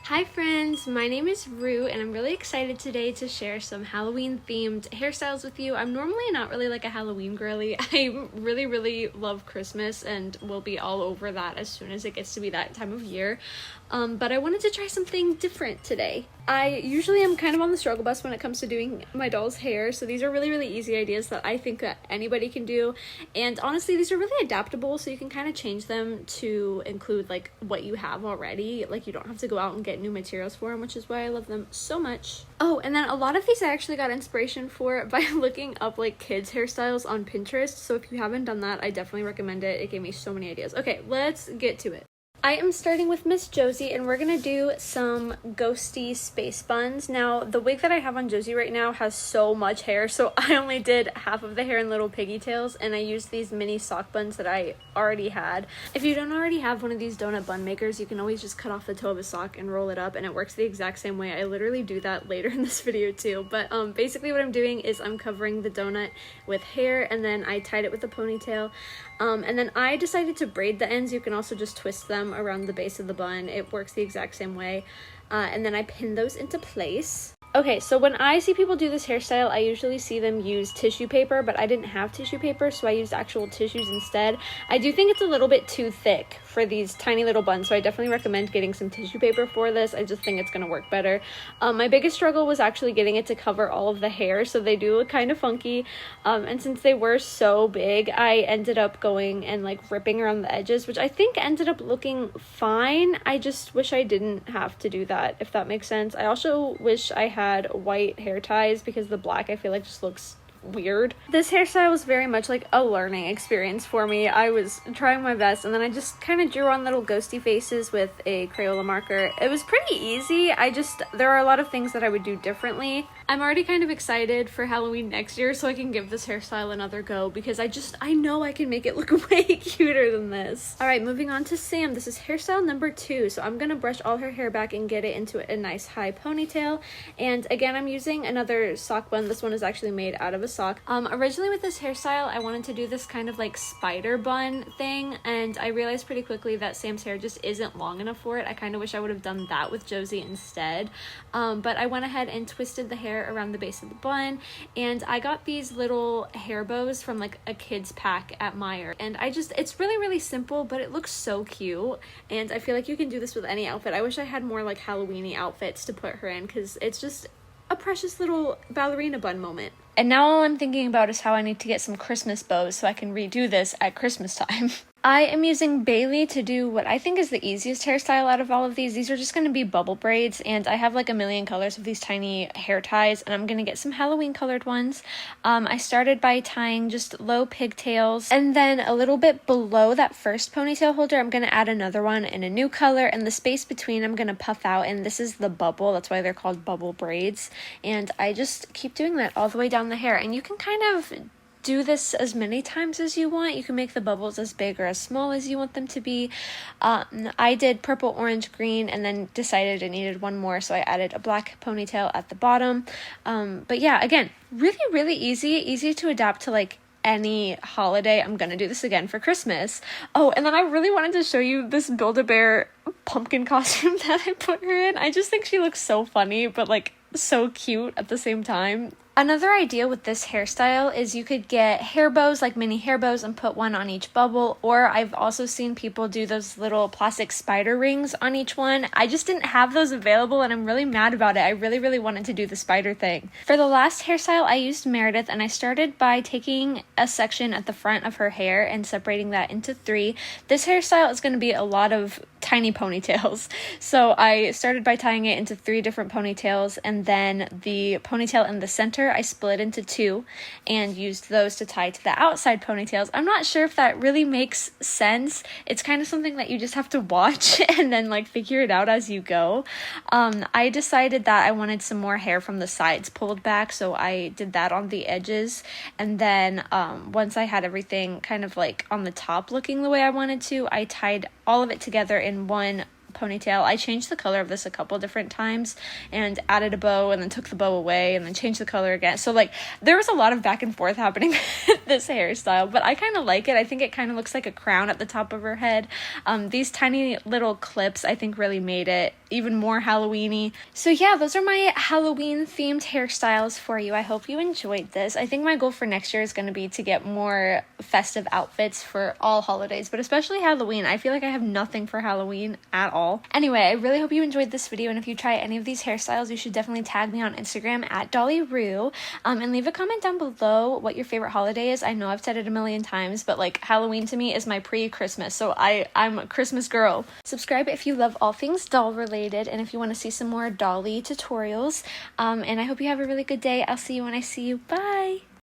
Hi friends, my name is Rue and I'm really excited today to share some Halloween themed hairstyles with you. I'm normally not really like a Halloween girly. I really love Christmas and will be all over that as soon as it gets to be that time of year. But I wanted to try something different today. I usually am kind of on the struggle bus when it comes to doing my doll's hair, so these are really easy ideas that I think that anybody can do. And honestly, these are really adaptable, so you can kind of change them to include like what you have already. Like you don't have to go out and get new materials for them, which is why I love them so much. Oh, and then a lot of these I actually got inspiration for by looking up like kids hairstyles on Pinterest. So if you haven't done that, I definitely recommend it. It gave me so many ideas. Okay, let's get to it. I am starting with Miss Josie and we're gonna do some ghosty space buns. Now the wig that I have on Josie right now has so much hair, so I only did half of the hair in little piggy tails and I used these mini sock buns that I already had. If you don't already have one of these donut bun makers, you can always just cut off the toe of a sock and roll it up and it works the exact same way. I literally do that later in this video too, but basically what I'm doing is I'm covering the donut with hair and then I tied it with a ponytail. And then I decided to braid the ends. You can also just twist them around the base of the bun. It works the exact same way. And then I pin those into place. Okay, so when I see people do this hairstyle, I usually see them use tissue paper, but I didn't have tissue paper, so I used actual tissues instead. I do think it's a little bit too thick for these tiny little buns, so I definitely recommend getting some tissue paper for this. I just think it's going to work better. My biggest struggle was actually getting it to cover all of the hair, so they do look kind of funky. And since they were so big, I ended up going and like ripping around the edges, which I think ended up looking fine. I just wish I didn't have to do that, if that makes sense. I also wish I had white hair ties because the black I feel like just looks weird. This hairstyle was very much like a learning experience for me. I was trying my best and then I just kind of drew on little ghosty faces with a Crayola marker. It was pretty easy. There are a lot of things that I would do differently. I'm already kind of excited for Halloween next year so I can give this hairstyle another go because I know I can make it look way cuter than this. Alright, moving on to Sam. This is hairstyle number 2. So I'm gonna brush all her hair back and get it into a nice high ponytail. And again, I'm using another sock bun. This one is actually made out of a sock. Originally with this hairstyle, I wanted to do this kind of like spider bun thing, and I realized pretty quickly that Sam's hair just isn't long enough for it. I kind of wish I would have done that with Josie instead. But I went ahead and twisted the hair around the base of the bun, and I got these little hair bows from like a kids pack at Meijer, and it's really simple, but it looks so cute, and I feel like you can do this with any outfit. I wish I had more like Halloween-y outfits to put her in because it's just a precious little ballerina bun moment. And now all I'm thinking about is how I need to get some Christmas bows so I can redo this at Christmas time. I am using Bailey to do what I think is the easiest hairstyle out of all of these. These are just going to be bubble braids, and I have like a million colors of these tiny hair ties, and I'm going to get some Halloween colored ones. I started by tying just low pigtails, and then a little bit below that first ponytail holder, I'm going to add another one in a new color, and the space between I'm going to puff out, and this is the bubble. That's why they're called bubble braids, and I just keep doing that all the way down the hair, and you can kind of do this as many times as you want. You can make the bubbles as big or as small as you want them to be. I did purple, orange, green, and then decided I needed one more, so I added a black ponytail at the bottom. But yeah, again, really easy to adapt to like any holiday. I'm gonna do this again for Christmas. Oh, and then I really wanted to show you this Build-A-Bear pumpkin costume that I put her in. I just think she looks so funny, but like so cute at the same time. Another idea with this hairstyle is you could get hair bows, like mini hair bows, and put one on each bubble, or I've also seen people do those little plastic spider rings on each one. I just didn't have those available and I'm really mad about it. I really wanted to do the spider thing. For the last hairstyle, I used Meredith, and I started by taking a section at the front of her hair and separating that into 3. This hairstyle is going to be a lot of tiny ponytails. So I started by tying it into 3 different ponytails, and then the ponytail in the center I split into 2 and used those to tie to the outside ponytails. I'm not sure if that really makes sense. It's kind of something that you just have to watch and then like figure it out as you go. I decided that I wanted some more hair from the sides pulled back, so I did that on the edges, and then once I had everything kind of like on the top looking the way I wanted to, I tied all of it together in one ponytail. I changed the color of this a couple different times and added a bow and then took the bow away and then changed the color again. So like there was a lot of back and forth happening with this hairstyle, but I kind of like it. I think it kind of looks like a crown at the top of her head. These tiny little clips I think really made it even more Halloween-y. So yeah, those are my Halloween themed hairstyles for you. I hope you enjoyed this. I think my goal for next year is going to be to get more festive outfits for all holidays, but especially Halloween. I feel like I have nothing for Halloween at all. Anyway, I really hope you enjoyed this video, and if you try any of these hairstyles, you should definitely tag me on Instagram at DollyRue, and leave a comment down below what your favorite holiday is. I know I've said it a million times, but like Halloween to me is my pre-Christmas, so I'm a Christmas girl. Subscribe if you love all things doll related, and if you want to see some more dolly tutorials, and I hope you have a really good day. I'll see you when I see you. Bye!